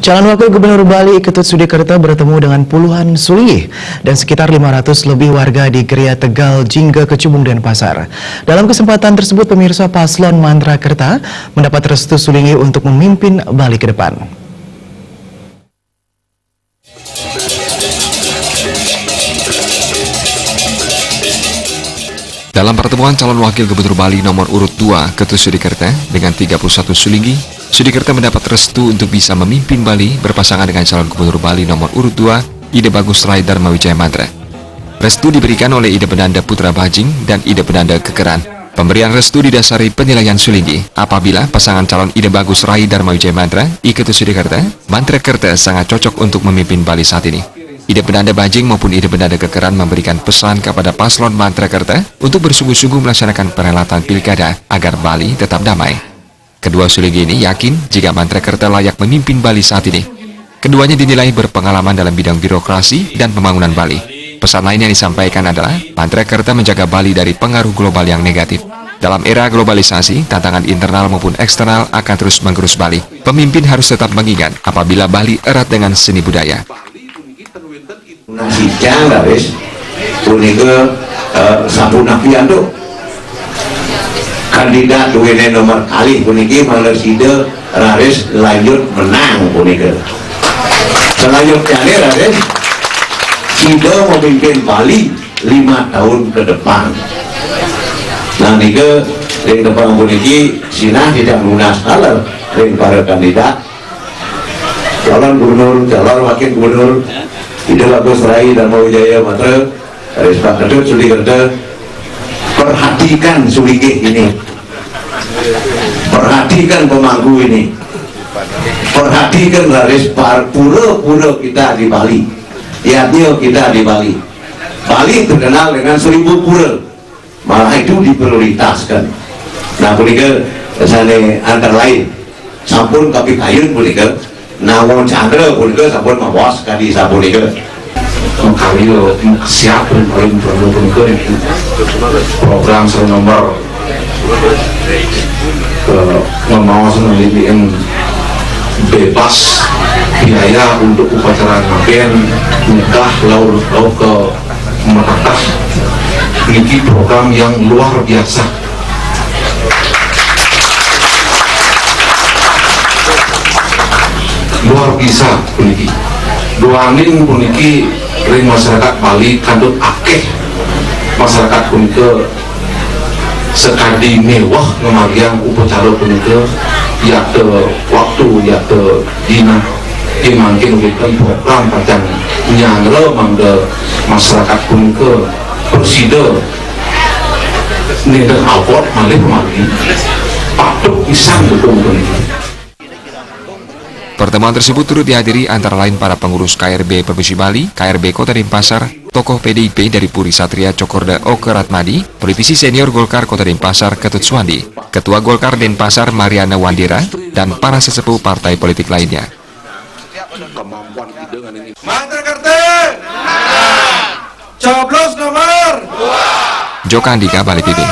Calon Wakil Gubernur Bali Ketut Sudikerta bertemu dengan puluhan sulih dan sekitar 500 lebih warga di Geria Tegal, Jingga, Kecubung, Denpasar. Dalam kesempatan tersebut, pemirsa paslon Mantra Kerta mendapat restu Sulingi untuk memimpin Bali ke depan. Dalam pertemuan calon wakil gubernur Bali nomor urut 2 Ketut Sudikerta dengan 31 Sulingi, Sudikerta mendapat restu untuk bisa memimpin Bali berpasangan dengan calon gubernur Bali nomor urut 2 Ide Bagus Rai Dharma Wijaya Mantra. Restu diberikan oleh Ide Benanda Putra Bajing dan Ide Benanda Kekeran. Pemberian restu didasari penilaian Sulingi apabila pasangan calon Ide Bagus Rai Dharma Wijaya Mantra, Ketut Sudikerta, Mantra Kerta sangat cocok untuk memimpin Bali saat ini. Ide Benanda Bajing maupun Ide Benanda Kekeran memberikan pesan kepada paslon Mantra Kerta untuk bersungguh-sungguh melaksanakan perhelatan pilkada agar Bali tetap damai. Kedua Sulingi ini yakin jika Mantra Kerta layak memimpin Bali saat ini. Keduanya dinilai berpengalaman dalam bidang birokrasi dan pembangunan Bali. Pesan lain yang disampaikan adalah Mantra Kerta menjaga Bali dari pengaruh global yang negatif. Dalam era globalisasi, tantangan internal maupun eksternal akan terus menggerus Bali. Pemimpin harus tetap mengingat apabila Bali erat dengan seni budaya. Nasibnya laris punika sapunapian tuh kandidat duwene nomor kali puniki malah sida laris lanjut menang punika selanjutnya laris sida memimpin Bali 5 tahun ke depan. Nah nika ring depan puniki sinah tidak lunas kalah ring para kandidat calon gubernur, calon wakil gubernur Ide Bagus Rai Dharma Wijaya Mantra, Pak Ketut Sudikerta, perhatikan Sulingi ini, perhatikan pemangku ini, perhatikan laris pura-pura kita di Bali, lihatnya kita di Bali. Bali terkenal dengan 1000 pura, malah itu diprioritaskan. Nah, punika sana antara lain, sampun kapi kayun punika. Nawon Chandra punika sampun mawas kadi sapunika. Kali siap dan paling punika program saya nomor memawas yang bebas biaya untuk upacara ngaben nikah lalu ke menatah ini program yang luar biasa. Luar biasa puniki doanin puniki ring masyarakat Bali kandut akeh masyarakat puniki sekadi mewah ngemagian upacara puniki ya te waktu ya te dina dimangkin kita program panjang nyangre mangga masyarakat puniki bersida neder award malih mali patut pisang dukung puniki. Pertemuan tersebut turut dihadiri antara lain para pengurus KRB Provinsi Bali, KRB Kota Denpasar, tokoh PDIP dari Puri Satria Cokorda Oke Ratmadi, politisi senior Golkar Kota Denpasar Ketut Suwandi, Ketua Golkar Denpasar Mariana Wandira, dan para sesepuh partai politik lainnya. Mantra Kerta, coblos nomor 2. Joko Andika, Bali TV.